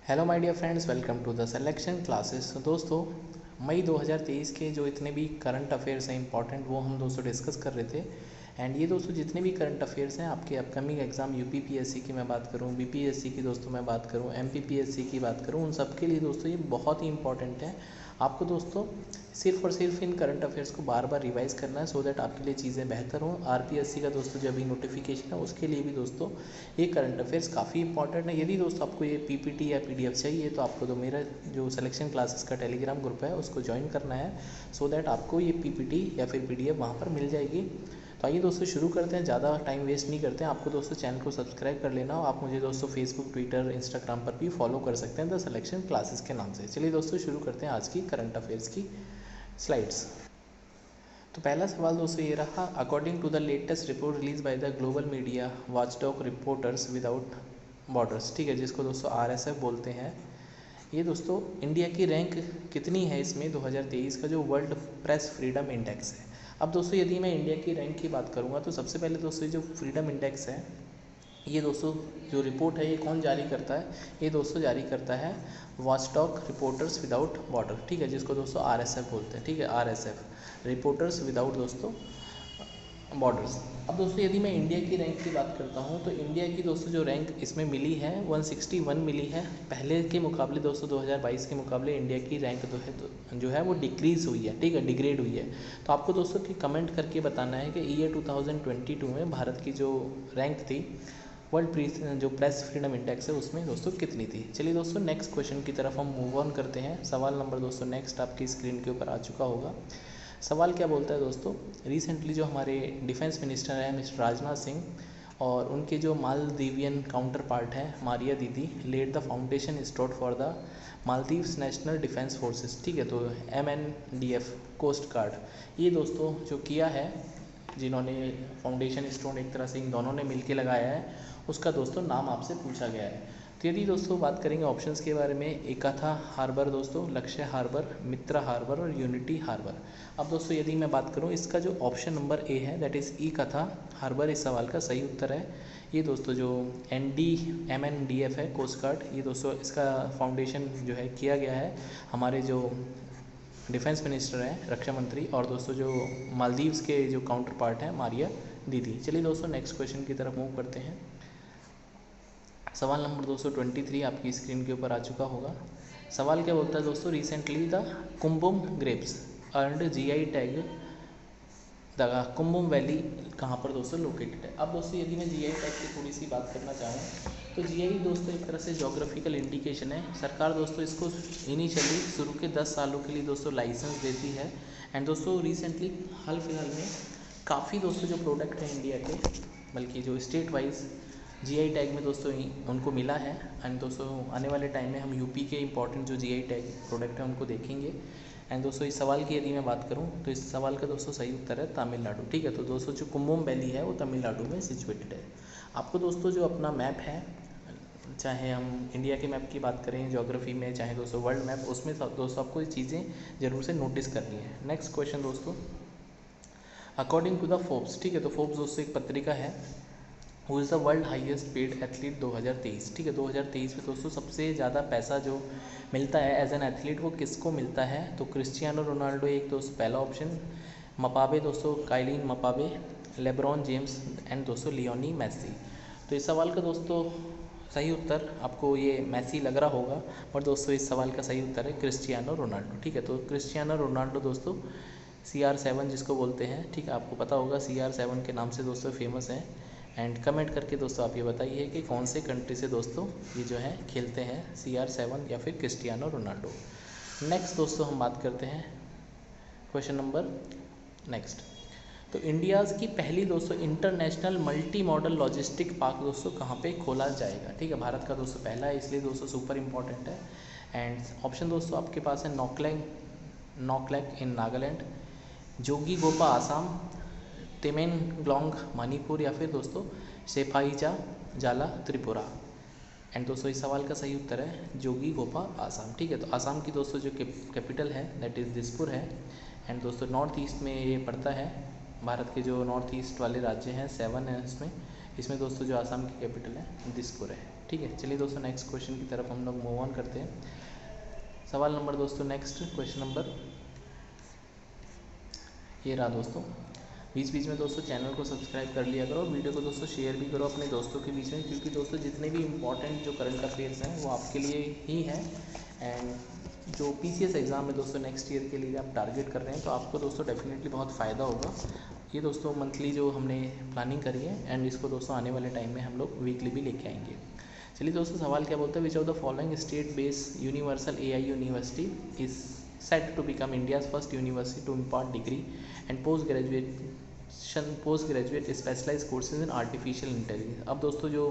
Hello my dear friends, welcome to the selection classes. दोस्तों, मई 2023 के जो इतने भी करंट अफेयर्स हैं इंपॉर्टेंट, वो हम दोस्तों डिस्कस कर रहे थे। एंड ये दोस्तों जितने भी करंट अफेयर्स हैं आपके अपकमिंग एग्ज़ाम यूपीपीएससी की मैं बात करूँ, बीपीएससी की दोस्तों मैं बात करूँ, एमपीपीएससी की बात करूँ, उन सब के लिए दोस्तों ये बहुत ही इंपॉर्टेंट है। आपको दोस्तों सिर्फ और सिर्फ इन करंट अफेयर्स को बार बार रिवाइज़ करना है, सो दैट आपके लिए चीज़ें बेहतर हों। आरपीएससी का दोस्तों जो अभी नोटिफिकेशन है उसके लिए भी दोस्तों ये करंट अफेयर्स काफ़ी इंपॉर्टेंट है। यदि दोस्तों आपको ये पीपीटी या पीडीएफ चाहिए तो आपको तो मेरा जो सिलेक्शन क्लासेस का टेलीग्राम ग्रुप है उसको ज्वाइन करना है, सो दैट आपको ये पीपीटी या फिर पीडीएफ वहाँ पर मिल जाएगी। तो आइए दोस्तों शुरू करते हैं, ज़्यादा टाइम वेस्ट नहीं करते हैं। आपको दोस्तों चैनल को सब्सक्राइब कर लेना हो। आप मुझे दोस्तों फेसबुक, ट्विटर, इंस्टाग्राम पर भी फॉलो कर सकते हैं द सिलेक्शन क्लासेस के नाम से। चलिए दोस्तों शुरू करते हैं आज की करंट अफेयर्स की स्लाइड्स। तो पहला सवाल दोस्तों ये रहा, according to the latest report release by the global media watchdog reporters without borders, ठीक है, जिसको दोस्तों आरएसएफ बोलते हैं। ये दोस्तों इंडिया की रैंक कितनी है इसमें 2023 का जो वर्ल्ड प्रेस फ्रीडम इंडेक्स है। अब दोस्तों यदि मैं इंडिया की रैंक की बात करूँगा तो सबसे पहले दोस्तों जो फ्रीडम इंडेक्स है, ये दोस्तों जो रिपोर्ट है ये कौन जारी करता है, ये दोस्तों जारी करता है वॉचडॉग रिपोर्टर्स विदाउट बॉर्डर, ठीक है, जिसको दोस्तों आरएसएफ बोलते हैं। ठीक है, आरएसएफ रिपोर्टर्स विदाउट दोस्तों बॉर्डर्स। अब दोस्तों यदि मैं इंडिया की रैंक की बात करता हूँ तो इंडिया की दोस्तों जो रैंक इसमें मिली है 161 मिली है। पहले के मुकाबले दोस्तों 2022 के मुकाबले इंडिया की रैंक जो है वो डिक्रीज़ हुई है, ठीक है, डिग्रेड हुई है। तो आपको दोस्तों की कमेंट करके बताना है कि ईयर 2022 में भारत की जो रैंक थी वर्ल्ड जो प्रेस फ्रीडम इंडेक्स है उसमें दोस्तों कितनी थी। चलिए दोस्तों नेक्स्ट क्वेश्चन की तरफ हम मूव ऑन करते हैं। सवाल नंबर दोस्तों नेक्स्ट आपकी स्क्रीन के ऊपर आ चुका होगा। सवाल क्या बोलता है दोस्तों, रिसेंटली जो हमारे डिफेंस मिनिस्टर हैं मिस्टर राजनाथ सिंह और उनके जो मालदीवियन काउंटर पार्ट है Mariya Didi led the foundation stone for the Maldives national defence forces, ठीक है, तो MNDF कोस्ट गार्ड, ये दोस्तों जो किया है, जिन्होंने फाउंडेशन स्टोन एक तरह से इन दोनों ने मिलके लगाया है, उसका दोस्तों नाम आपसे पूछा गया है। तो यदि दोस्तों बात करेंगे ऑप्शंस के बारे में, एकाथा हार्बर दोस्तों, लक्ष्य हार्बर, मित्रा हार्बर और यूनिटी हार्बर। अब दोस्तों यदि मैं बात करूं इसका जो ऑप्शन नंबर ए है दैट इज़ ई कथा हार्बर इस सवाल का सही उत्तर है। ये दोस्तों जो MNDF है कोस्ट गार्ड, ये दोस्तों इसका फाउंडेशन जो है किया गया है हमारे जो डिफेंस मिनिस्टर हैं, रक्षा मंत्री, और दोस्तों जो मालदीव्स के जो काउंटर पार्ट हैं मारिया दीदी। चलिए दोस्तों नेक्स्ट क्वेश्चन की तरफ मूव करते हैं। सवाल नंबर 223 आपकी स्क्रीन के ऊपर आ चुका होगा। सवाल क्या बोलता है दोस्तों, recently the Kumbum grapes earned GI tag the Kumbum valley कहाँ पर दोस्तों लोकेटेड है। अब दोस्तों यदि मैं GI टैग की थोड़ी सी बात करना चाहूँ तो GI दोस्तों एक तरह से जोग्राफिकल इंडिकेशन है। सरकार दोस्तों इसको इनिशियली शुरू के 10 सालों के लिए दोस्तों लाइसेंस देती है। एंड दोस्तों रिसेंटली हाल फिलहाल में काफ़ी दोस्तों जो प्रोडक्ट हैं इंडिया के, बल्कि जो स्टेट वाइज GI टैग में दोस्तों उनको मिला है। एंड दोस्तों आने वाले टाइम में हम यूपी के इंपॉर्टेंट जो GI टैग प्रोडक्ट हैं उनको देखेंगे। एंड दोस्तों इस सवाल की यदि मैं बात करूं तो इस सवाल का दोस्तों सही उत्तर है तमिलनाडु, ठीक है, तो दोस्तों जो कुंभम वैली है वो तमिलनाडु में सिचुएटेड है। आपको दोस्तों जो अपना मैप है, चाहे हम इंडिया के मैप की बात करें ज्योग्राफी में, चाहे दोस्तों वर्ल्ड मैप, उसमें दोस्तों आपको ये चीज़ें ज़रूर से नोटिस करनी है। नेक्स्ट क्वेश्चन दोस्तों, अकॉर्डिंग टू द फोर्ब्स, ठीक है, तो फोर्ब्स दोस्तों एक पत्रिका है, who is the world highest paid athlete 2023, ठीक है, 2023 में दोस्तों सबसे ज़्यादा पैसा जो मिलता है एज एन एथलीट वो किसको मिलता है, तो क्रिस्टियानो रोनाल्डो एक दोस्तों पहला ऑप्शन, मपाबे दोस्तों काइलिन मपाबे, लेब्रॉन जेम्स एंड दोस्तों लियोनी मैसी। तो इस सवाल का दोस्तों सही उत्तर आपको ये मैसी लग रहा होगा, पर दोस्तों इस सवाल का सही उत्तर है क्रिस्टियानो रोनाल्डो, ठीक है, तो क्रिस्टियानो रोनाल्डो दोस्तों CR7 जिसको बोलते हैं, ठीक है, आपको पता होगा CR7 के नाम से दोस्तों फेमस है। एंड कमेंट करके दोस्तों आप ये बताइए कि कौन से कंट्री से दोस्तों ये जो है खेलते हैं, CR7 या फिर क्रिस्टियानो रोनाल्डो। नेक्स्ट दोस्तों हम बात करते हैं क्वेश्चन नंबर नेक्स्ट। तो इंडियाज़ की पहली दोस्तों international multi modal logistic park दोस्तों कहाँ पे खोला जाएगा, ठीक है, भारत का दोस्तों पहला है, इसलिए दोस्तों सुपर इंपॉर्टेंट है। एंड ऑप्शन दोस्तों आपके पास है नॉकलैक इन नागालैंड, जोगीघोपा आसाम, तेमेंगलोंग मणिपुर, या फिर दोस्तों सेफाईजा जाला त्रिपुरा। एंड दोस्तों इस सवाल का सही उत्तर है जोगीघोपा आसाम, ठीक है, तो आसाम की दोस्तों जो कैपिटल है दैट इज़ दिसपुर है। एंड दोस्तों नॉर्थ ईस्ट में ये पड़ता है, भारत के जो नॉर्थ ईस्ट वाले राज्य हैं 7 हैं इसमें दोस्तों जो आसाम की कैपिटल है दिसपुर है, ठीक है। चलिए दोस्तों नेक्स्ट क्वेश्चन की तरफ हम लोग मूव ऑन करते हैं। सवाल नंबर दोस्तों नेक्स्ट क्वेश्चन नंबर ये रहा दोस्तों। बीच बीच में दोस्तों चैनल को सब्सक्राइब कर लिया करो, वीडियो को दोस्तों शेयर भी करो अपने दोस्तों के बीच में, क्योंकि दोस्तों जितने भी इंपॉर्टेंट जो करंट अफेयर्स हैं वो आपके लिए ही हैं। एंड जो PCS एग्ज़ाम है दोस्तों नेक्स्ट ईयर के लिए आप टारगेट कर रहे हैं, तो आपको दोस्तों डेफिनेटली बहुत फ़ायदा होगा। ये दोस्तों मंथली जो हमने प्लानिंग करी है, एंड इसको दोस्तों आने वाले टाइम में हम लोग वीकली भी लेके आएंगे। चलिए दोस्तों सवाल क्या बोलते हैं, which of the following state based universal AI university is set to become India's first university to impart degree and postgraduate specialized courses in artificial intelligence। अब दोस्तों जो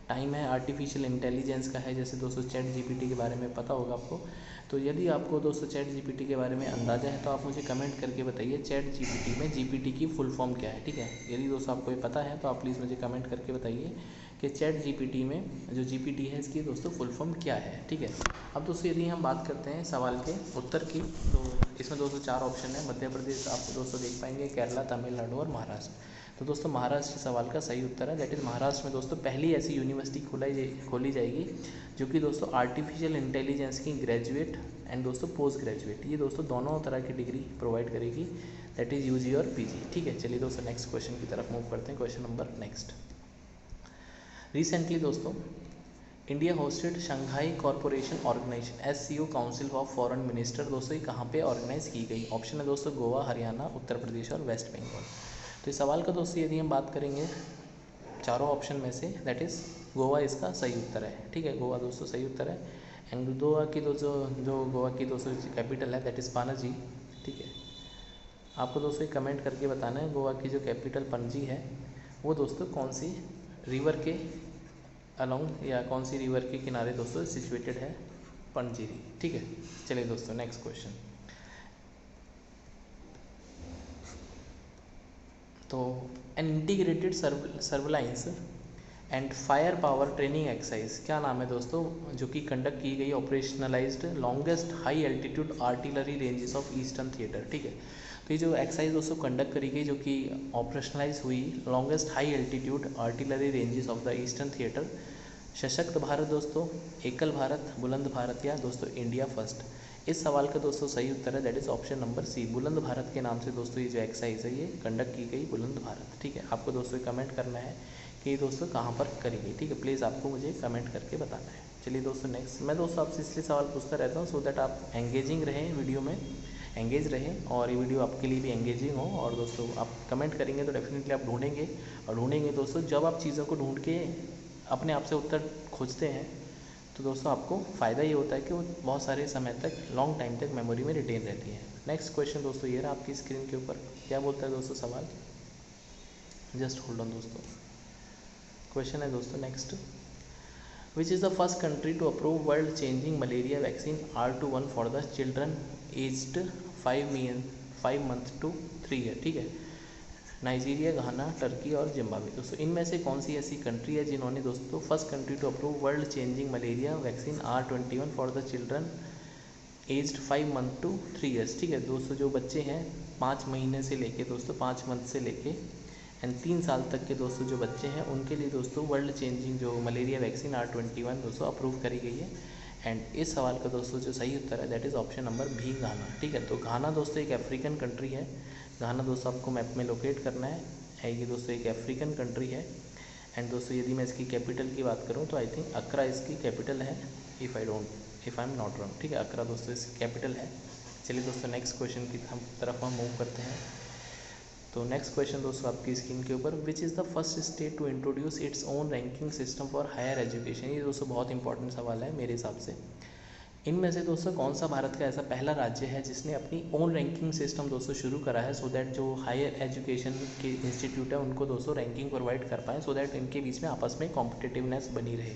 टाइम है आर्टिफिशियल इंटेलिजेंस का है, जैसे दोस्तों ChatGPT के बारे में पता होगा आपको। तो यदि आपको दोस्तों ChatGPT के बारे में अंदाज़ा है तो आप मुझे कमेंट करके बताइए ChatGPT में GPT की फुल फॉर्म क्या है, ठीक है। यदि दोस्तों आपको ये पता है तो आप प्लीज़ मुझे कमेंट करके बताइए कि ChatGPT में जो GPT है इसकी दोस्तों फुल फॉर्म क्या है, ठीक है। अब दोस्तों यदि हम बात करते हैं सवाल के उत्तर की, तो इसमें दोस्तों 4 ऑप्शन है। मध्य प्रदेश आप दोस्तों देख पाएंगे, केरला, तमिलनाडु और महाराष्ट्र। तो दोस्तों महाराष्ट्र सवाल का सही उत्तर है, दैट इज़ महाराष्ट्र में दोस्तों पहली ऐसी यूनिवर्सिटी खोली जाएगी जो कि दोस्तों आर्टिफिशियल इंटेलिजेंस की ग्रेजुएट एंड दोस्तों पोस्ट ग्रेजुएट, ये दोस्तों दोनों तरह की डिग्री प्रोवाइड करेगी, दैट इज़ UG और PG, ठीक है। चलिए दोस्तों नेक्स्ट क्वेश्चन की तरफ मूव करते हैं। Question number next. रिसेंटली दोस्तों India hosted Shanghai corporation organisation SCO council of foreign minister, दोस्तों ये कहाँ पे ऑर्गेनाइज की गई? ऑप्शन है दोस्तों गोवा, हरियाणा, उत्तर प्रदेश और वेस्ट बंगाल। तो इस सवाल का दोस्तों यदि हम बात करेंगे चारों ऑप्शन में से, दैट इज़ गोवा इसका सही उत्तर है, ठीक है। गोवा दोस्तों सही उत्तर है। एंड गोवा की जो गोवा की दोस्तों कैपिटल है दैट इज़ पणजी, ठीक है। आपको दोस्तों कमेंट करके बताना है गोवा की जो कैपिटल पणजी है वो दोस्तों कौन सी रिवर के अलोंग या कौन सी रिवर के किनारे दोस्तों सिचुएटेड है पणजी, ठीक है। चलिए दोस्तों नेक्स्ट क्वेश्चन। तो an integrated surveillance and fire power training exercise, क्या नाम है दोस्तों, जो कि कंडक्ट की गई operationalised longest high altitude artillery ranges of eastern theatre, ठीक है। तो ये जो एक्सरसाइज दोस्तों कंडक्ट करी गई जो कि ऑपरेशनलाइज हुई longest high altitude artillery ranges of the eastern theatre, सशक्त भारत दोस्तों, एकल भारत, बुलंद भारत या दोस्तों इंडिया फर्स्ट। इस सवाल का दोस्तों सही उत्तर है that is option number C, बुलंद भारत के नाम से दोस्तों ये जो एक्सरसाइज है ये कंडक्ट की गई बुलंद भारत, ठीक है। आपको दोस्तों कमेंट करना है कि ये दोस्तों कहाँ पर करी गई, ठीक है। प्लीज़ आपको मुझे कमेंट करके बताना है। चलिए दोस्तों नेक्स्ट, मैं दोस्तों आपसे इसलिए सवाल पूछता रहता हूँ सो दैट आप एंगेजिंग रहें, वीडियो में एंगेज रहें और ये वीडियो आपके लिए भी एंगेजिंग हो। और दोस्तों आप कमेंट करेंगे तो डेफिनेटली आप ढूंढेंगे दोस्तों। जब आप चीज़ों को ढूंढ के अपने आप से उत्तर खोजते हैं तो दोस्तों आपको फ़ायदा ये होता है कि वो बहुत सारे समय तक लॉन्ग टाइम तक मेमोरी में रिटेन रहती है। नेक्स्ट क्वेश्चन दोस्तों ये रहा आपकी स्क्रीन के ऊपर, क्या बोलता है दोस्तों सवाल, जस्ट होल्ड ऑन दोस्तों। क्वेश्चन है दोस्तों next, which is the first country to approve world changing malaria vaccine R21 for the children aged 5 month to 3 year, ठीक है। नाइजीरिया, घाना, टर्की और जिम्बाब्वे। दोस्तों इनमें से कौन सी ऐसी कंट्री है जिन्होंने दोस्तों first country to approve world changing malaria vaccine R21 for the children aged 5 month to 3 years, ठीक है। दोस्तों जो बच्चे हैं 5 महीने से लेके दोस्तों 5 मंथ से लेके एंड 3 साल तक के दोस्तों जो बच्चे हैं उनके लिए दोस्तों वर्ल्ड चेंजिंग जो मलेरिया वैक्सीन R21 दोस्तों अप्रूव करी गई है। एंड इस सवाल का दोस्तों जो सही उत्तर है that is option number B, घाना, ठीक है। तो घाना दोस्तों एक अफ्रीकन कंट्री है। घाना दोस्तों आपको मैप में लोकेट करना है ये दोस्तों एक अफ्रीकन कंट्री है। एंड दोस्तों यदि मैं इसकी कैपिटल की बात करूँ तो आई थिंक अक्रा इसकी कैपिटल है, if I am not wrong, ठीक है। अक्रा दोस्तों इसकी कैपिटल है। चलिए दोस्तों नेक्स्ट क्वेश्चन की तरफ हम मूव करते हैं। तो नेक्स्ट क्वेश्चन दोस्तों आपकी स्क्रीन के ऊपर, which is the first state to introduce its own ranking system for higher education, ये दोस्तों बहुत इंपॉर्टेंट सवाल है मेरे हिसाब से। इनमें से दोस्तों कौन सा भारत का ऐसा पहला राज्य है जिसने अपनी ओन रैंकिंग सिस्टम दोस्तों शुरू करा है, सो दैट जो हायर एजुकेशन के इंस्टीट्यूट है उनको दोस्तों रैंकिंग प्रोवाइड कर पाएँ, सो दैट इनके बीच में आपस में कॉम्पिटिटिवनेस बनी रहे।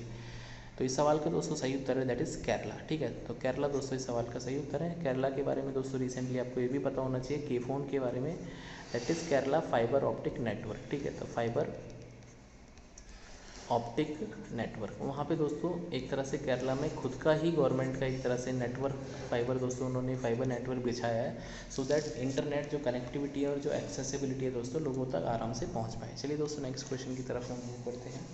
तो इस सवाल का दोस्तों सही उत्तर है दैट इज़ केरला, ठीक है। तो केरला दोस्तों इस सवाल का सही उत्तर है। केरला के बारे में दोस्तों रिसेंटली आपको ये भी पता होना चाहिए KFON के बारे में, that is Kerala fibre optic network, ठीक है। तो फाइबर ऑप्टिक नेटवर्क, वहाँ पे दोस्तों एक तरह से केरला में खुद का ही गवर्नमेंट का एक तरह से नेटवर्क फाइबर दोस्तों उन्होंने फाइबर नेटवर्क बिछाया है, सो दैट इंटरनेट जो कनेक्टिविटी है और जो एक्सेसिबिलिटी है दोस्तों लोगों तक आराम से पहुँच पाए। चलिए दोस्तों नेक्स्ट क्वेश्चन की तरफ हम मूव करते हैं।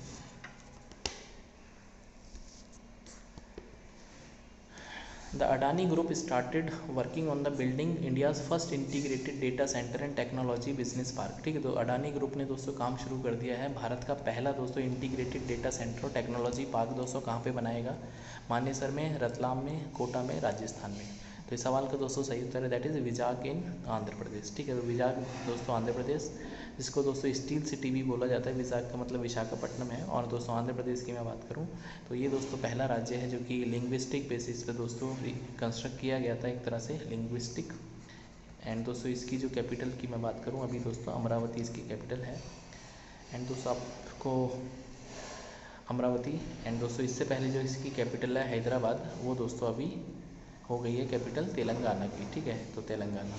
The Adani group started working on the building India's first integrated data centre and technology business park. ठीक है, तो अडानी ग्रुप ने दोस्तों काम शुरू कर दिया है। भारत का पहला दोस्तों इंटीग्रेटेड डेटा सेंटर और टेक्नोलॉजी पार्क दोस्तों कहाँ पे बनाएगा? मानेसर में, रतलाम में, कोटा में, राजस्थान में। तो इस सवाल का दोस्तों सही उत्तर है दैट इज़ विजाग इन आंध्र प्रदेश। ठीक है, तो विजाग दोस्तों आंध्र प्रदेश, जिसको दोस्तों स्टील सिटी भी बोला जाता है। विजाग का मतलब विशाखापट्टनम है। और दोस्तों आंध्र प्रदेश की मैं बात करूं तो ये दोस्तों पहला राज्य है जो कि लिंग्विस्टिक बेसिस पे दोस्तों कंस्ट्रक्ट किया गया था, एक तरह से लिंग्विस्टिक। एंड दोस्तों इसकी जो कैपिटल की मैं बात करूं अभी दोस्तों अमरावती इसकी कैपिटल है। एंड दोस्तों आपको अमरावती, एंड दोस्तों इससे पहले जो इसकी कैपिटल है हैदराबाद, वो दोस्तों अभी हो गई है कैपिटल तेलंगाना की। ठीक है, तो तेलंगाना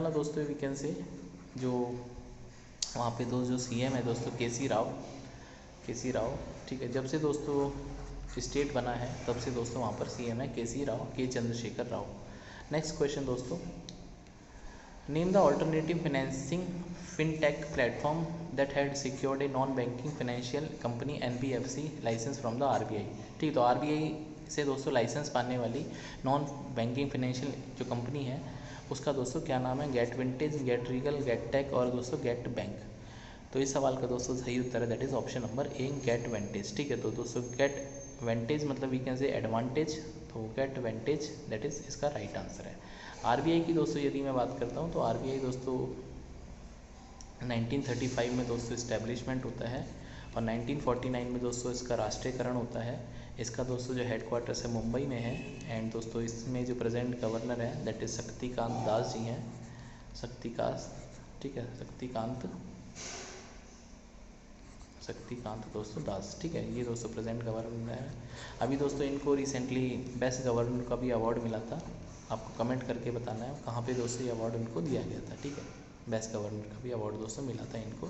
दोस्तों वी कैन से जो वहाँ पे जो सीएम है दोस्तों केसी राव। ठीक है, जब से दोस्तों स्टेट बना है तब से दोस्तों वहाँ पर सीएम है K C Rao, K Chandrashekar Rao. Next question दोस्तों, name the alternative financing fintech platform that had secured a non banking financial company NBFC licence from the RBI। ठीक, तो RBI से दोस्तों लाइसेंस पाने वाली नॉन बैंकिंग फाइनेंशियल जो कंपनी है उसका दोस्तों क्या नाम है? Get vintage, get regal, get tech और दोस्तों गेट बैंक। तो इस सवाल का दोस्तों सही उत्तर है that is option number A, gate vantage. ठीक है, तो दोस्तों गेट वेंटेज मतलब वी कैन से एडवांटेज, तो गेट वेंटेज दैट इज इसका राइट आंसर है। RBI की दोस्तों यदि मैं बात करता हूँ तो RBI दोस्तों 1935 में दोस्तों इस्टेब्लिशमेंट होता है और 1949 में दोस्तों इसका राष्ट्रीयकरण होता है। इसका दोस्तों जो हेडक्वार्टर्स है मुंबई में है। एंड दोस्तों इसमें जो प्रेजेंट गवर्नर है दैट इज शक्तिकांत दास जी हैं, ठीक है, शक्तिकांत दोस्तों दास। ठीक है, ये दोस्तों प्रेजेंट गवर्नर है। अभी दोस्तों इनको रिसेंटली बेस्ट गवर्नर का भी अवार्ड मिला था। आपको कमेंट करके बताना है कहाँ पे दोस्तों ये अवार्ड उनको दिया गया था। ठीक है, बेस्ट गवर्नर का भी अवार्ड दोस्तों मिला था इनको।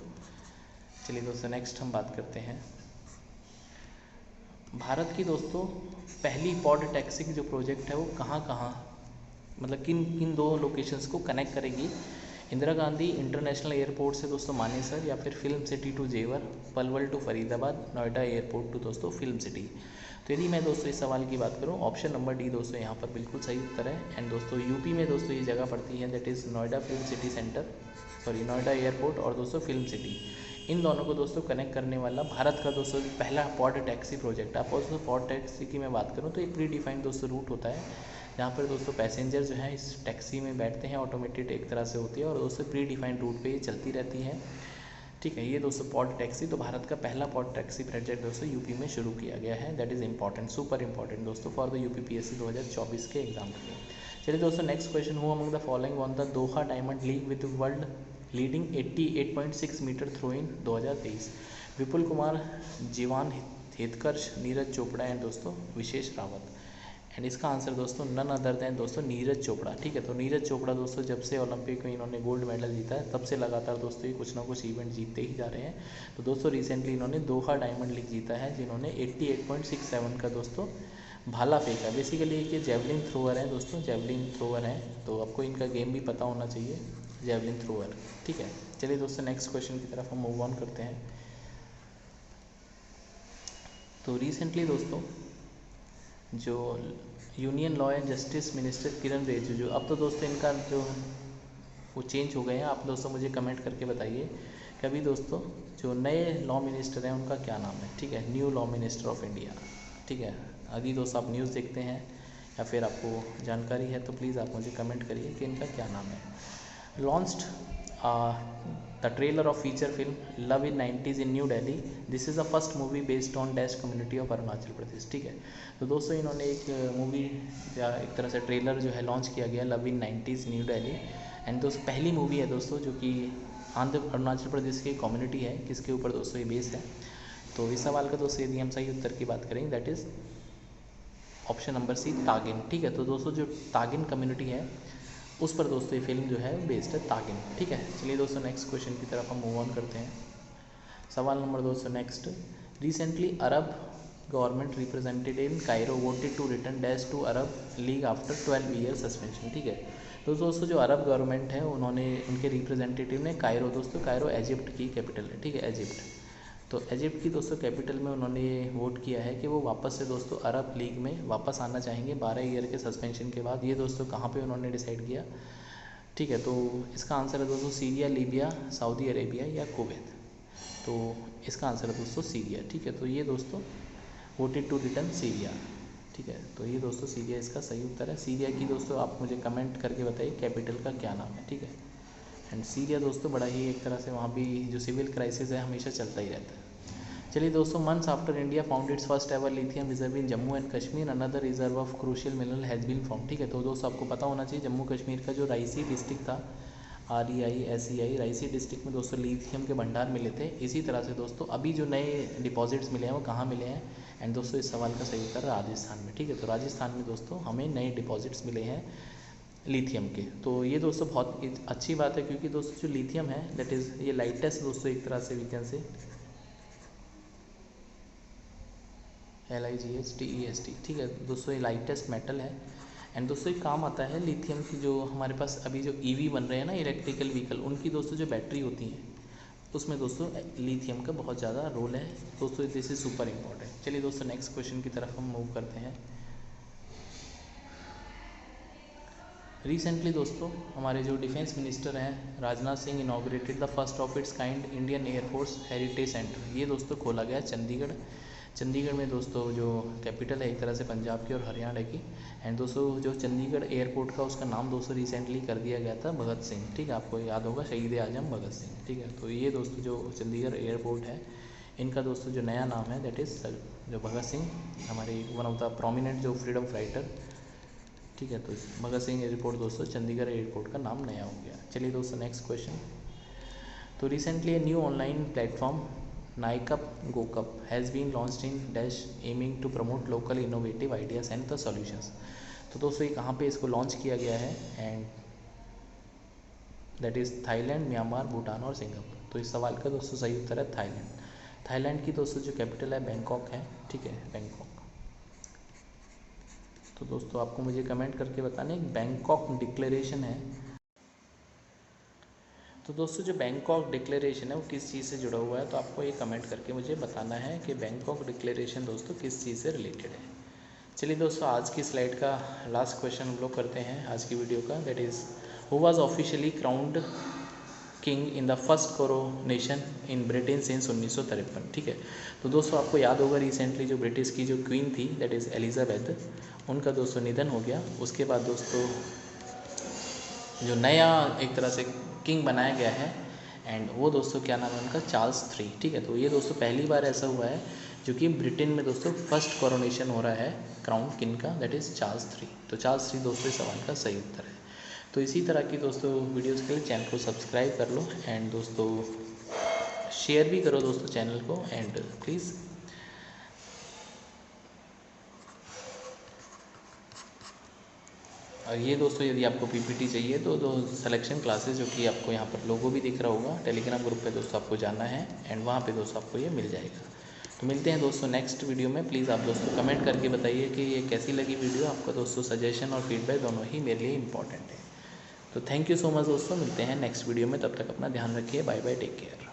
चलिए दोस्तों नेक्स्ट हम बात करते हैं भारत की दोस्तों पहली पॉड टैक्सी की जो प्रोजेक्ट है वो कहाँ मतलब किन दो लोकेशंस को कनेक्ट करेगी? इंदिरा गांधी इंटरनेशनल एयरपोर्ट से दोस्तों मानेसर, या फिर film city to Jewar, Palwal to Faridabad, Noida airport to दोस्तों फिल्म सिटी। तो यदि मैं दोस्तों इस सवाल की बात करूं ऑप्शन नंबर डी दोस्तों यहाँ पर बिल्कुल सही उत्तर है। एंड दोस्तों यूपी में दोस्तों ये जगह पड़ती है that is Noida film city centre, Noida airport और दोस्तों फिल्म सिटी। इन दोनों को दोस्तों कनेक्ट करने वाला भारत का दोस्तों पहला पॉड टैक्सी प्रोजेक्ट है। आप दोस्तों पॉड टैक्सी की मैं बात करूँ तो एक प्री डिफाइंड दोस्तों रूट होता है जहाँ पर दोस्तों पैसेंजर जो है इस टैक्सी में बैठते हैं, ऑटोमेटेड एक तरह से होती है और दोस्तों प्री डिफाइंड रूट पे ये चलती रहती है। ठीक है, ये दोस्तों पॉड टैक्सी, तो भारत का पहला पॉड टैक्सी प्रोजेक्ट दोस्तों यूपी में शुरू किया गया है। That is important, super important दोस्तों फॉर द UPPSC 2024 के एग्जाम के लिए। चलिए दोस्तों next question, who among the following won the Doha Diamond League with world leading 88.6 metre throw in 2023? Vipul Kumar, जीवान हेतकर्ष, नीरज चोपड़ा एंड दोस्तों विशेष रावत। एंड इसका आंसर दोस्तों नन अदर देन दोस्तों नीरज चोपड़ा। ठीक है, तो नीरज चोपड़ा दोस्तों जब से ओलंपिक में इन्होंने गोल्ड मेडल जीता है तब से लगातार दोस्तों ये कुछ ना कुछ इवेंट जीतते ही जा रहे हैं। तो दोस्तों रिसेंटली इन्होंने दोहा डायमंड लीग जीता है जिन्होंने 88.67 का दोस्तों भाला फेंका। बेसिकली ये जेवलिन थ्रोअर हैं दोस्तों, जेवलिन थ्रोअर हैं, तो आपको इनका गेम भी पता होना चाहिए, जेवलिन थ्रोअर। ठीक है, चलिए दोस्तों नेक्स्ट क्वेश्चन की तरफ हम मूव ऑन करते हैं। तो रिसेंटली दोस्तों जो union law and justice minister Kiren Rijiju, अब तो दोस्तों इनका जो वो चेंज हो गए हैं, आप दोस्तों मुझे कमेंट करके बताइए कि अभी दोस्तों जो नए लॉ मिनिस्टर हैं उनका क्या नाम है। ठीक है, new law minister of India. ठीक है, अभी दोस्तों आप न्यूज़ देखते हैं या फिर आपको जानकारी है तो प्लीज़ आप मुझे कमेंट करिए कि इनका क्या नाम है। Launched the trailer of feature film love in 90s in New Delhi, this is the first movie based on dash community of Arunachal Pradesh. ठीक है, तो दोस्तों इन्होंने एक मूवी या एक तरह से ट्रेलर जो है लॉन्च किया गया love in 90s new Delhi. And दोस्तों पहली मूवी है दोस्तों जो कि अरुणाचल प्रदेश की कम्युनिटी है, किसके ऊपर दोस्तों ये बेस है। तो इस सवाल का दोस्तों यदि हम सही उत्तर की बात करें that is option number C, Tagin. ठीक है, तो दोस्तों जो तागिन कम्युनिटी है उस पर दोस्तों ये फिल्म जो है बेस्ड है, तागिन। ठीक है, चलिए दोस्तों नेक्स्ट क्वेश्चन की तरफ हम मूव ऑन करते हैं। सवाल नंबर दोस्तों next, recently Arab government representative in Cairo voted to return dash to Arab league after 12 year suspension. ठीक है, तो दोस्तों जो अरब गवर्नमेंट है उन्होंने उनके रिप्रेजेंटेटिव ने कायरो, दोस्तों कायरो इजिप्ट की कैपिटल है। ठीक है, इजिप्ट, तो इजिप्ट की दोस्तों कैपिटल में उन्होंने वोट किया है कि वो वापस से दोस्तों अरब लीग में वापस आना चाहेंगे 12 ईयर के सस्पेंशन के बाद। ये दोस्तों कहाँ पे उन्होंने डिसाइड किया, ठीक है। तो इसका आंसर है दोस्तों सीरिया, लीबिया, सऊदी अरेबिया या कुवैत। तो इसका आंसर है दोस्तों सीरिया, ठीक है। तो ये दोस्तों वोटेड टू रिटर्न सीरिया, ठीक है। तो ये दोस्तों सीरिया इसका सही उत्तर है। सीरिया की दोस्तों आप मुझे कमेंट करके बताइए कैपिटल का क्या नाम है, ठीक है। एंड सीरिया दोस्तों बड़ा ही एक तरह से वहाँ भी जो सिविल क्राइसिस है हमेशा चलता ही रहता है। चलिए दोस्तों, months after India found its first ever lithium reserve in Jammu and Kashmir, another reserve of crucial mineral has been found, ठीक है। तो दोस्तों आपको पता होना चाहिए जम्मू कश्मीर का जो राइसी डिस्ट्रिक्ट था, REISEI, राइसी डिस्ट्रिक्ट में दोस्तों लिथियम के भंडार मिले थे। इसी तरह से दोस्तों अभी जो नए डिपॉजिट्स मिले हैं वो कहाँ मिले हैं, एंड दोस्तों इस सवाल का सही उत्तर है राजस्थान में, ठीक है। तो राजस्थान में दोस्तों हमें नए डिपॉजिट्स मिले हैं लिथियम के। तो ये दोस्तों बहुत अच्छी बात है, क्योंकि दोस्तों जो लिथियम है दैट इज़ ये लाइटेस्ट दोस्तों एक तरह से वी कैन से LIGHTEST, ठीक है दोस्तों, ये लाइटेस्ट मेटल है। एंड दोस्तों ये काम आता है लिथियम की, जो हमारे पास अभी जो EV बन रहे हैं ना, इलेक्ट्रिकल व्हीकल, उनकी दोस्तों जो बैटरी होती हैं उसमें दोस्तों लिथियम का बहुत ज़्यादा रोल है दोस्तों। This is super important. चलिए दोस्तों नेक्स्ट क्वेश्चन की तरफ हम मूव करते हैं। रिसेंटली दोस्तों हमारे जो डिफेंस मिनिस्टर हैं Rajnath Singh inaugurated the first of its kind Indian air force heritage centre. ये दोस्तों खोला गया चंडीगढ़। चंडीगढ़ में दोस्तों जो कैपिटल है एक तरह से पंजाब की और हरियाणा की। एंड दोस्तों जो चंडीगढ़ एयरपोर्ट का उसका नाम दोस्तों रिसेंटली कर दिया गया था भगत सिंह, ठीक है। आपको याद होगा शहीद आजम भगत सिंह, ठीक है। तो ये दोस्तों जो चंडीगढ़ एयरपोर्ट है इनका दोस्तों जो नया नाम है दैट इज़ जो भगत सिंह, हमारे वन ऑफ द प्रोमिनेंट जो फ्रीडम फाइटर, ठीक है। तो भगत सिंह एयरपोर्ट दोस्तों चंडीगढ़ एयरपोर्ट का नाम नया हो गया। चलिए दोस्तों नेक्स्ट क्वेश्चन। तो recently a new online platform नाइकअप गोकअप has been launched in dash aiming to promote local innovative ideas and the solutions. तो दोस्तों ये कहाँ पे इसको लॉन्च किया गया है, and that is Thailand, Myanmar, Bhutan और सिंगापुर। तो इस सवाल का दोस्तों सही उत्तर है थाईलैंड। थाईलैंड की दोस्तों जो कैपिटल है बैंकॉक है, ठीक है, बैंकॉक। तो दोस्तों आपको मुझे कमेंट करके बताना है बैंकॉक डिक्लेरेशन है। तो दोस्तों जो बैंकॉक डिक्लेरेशन है वो किस चीज़ से जुड़ा हुआ है, तो आपको ये कमेंट करके मुझे बताना है कि बैंकॉक डिक्लेरेशन दोस्तों किस चीज़ से रिलेटेड है। चलिए दोस्तों आज की स्लाइड का लास्ट क्वेश्चन हम लोग करते हैं आज की वीडियो का, that is who was officially crowned king in the first coronation in Britain since 1953, ठीक है। तो दोस्तों आपको याद होगा रिसेंटली जो ब्रिटिश की जो क्वीन थी दैट इज़ एलिजाबेथ, उनका दोस्तों निधन हो गया। उसके बाद दोस्तों जो नया एक तरह से किंग बनाया गया है, एंड वो दोस्तों क्या नाम है उनका, चार्ल्स III, ठीक है। तो ये दोस्तों पहली बार ऐसा हुआ है जो कि ब्रिटेन में दोस्तों फर्स्ट कोरोनेशन हो रहा है क्राउन किंग का, दैट इज़ चार्ल्स III। तो चार्ल्स III दोस्तों इस सवाल का सही उत्तर है। तो इसी तरह की दोस्तों वीडियोज़ के लिए चैनल को सब्सक्राइब कर लो, एंड दोस्तों शेयर भी करो दोस्तों चैनल को, एंड प्लीज़ और ये दोस्तों यदि आपको PPT चाहिए तो सिलेक्शन क्लासेस जो कि आपको यहाँ पर लोगो भी दिख रहा होगा, टेलीग्राम ग्रुप पे दोस्तों आपको जाना है, एंड वहाँ पे दोस्तों आपको ये मिल जाएगा। तो मिलते हैं दोस्तों नेक्स्ट वीडियो में। प्लीज़ आप दोस्तों कमेंट करके बताइए कि ये कैसी लगी वीडियो। आपका दोस्तों सजेशन और फीडबैक दोनों ही मेरे लिए इंपॉर्टेंट है। तो थैंक यू सो मच दोस्तों, मिलते हैं नेक्स्ट वीडियो में, तब तक अपना ध्यान रखिए, बाय बाय, टेक केयर।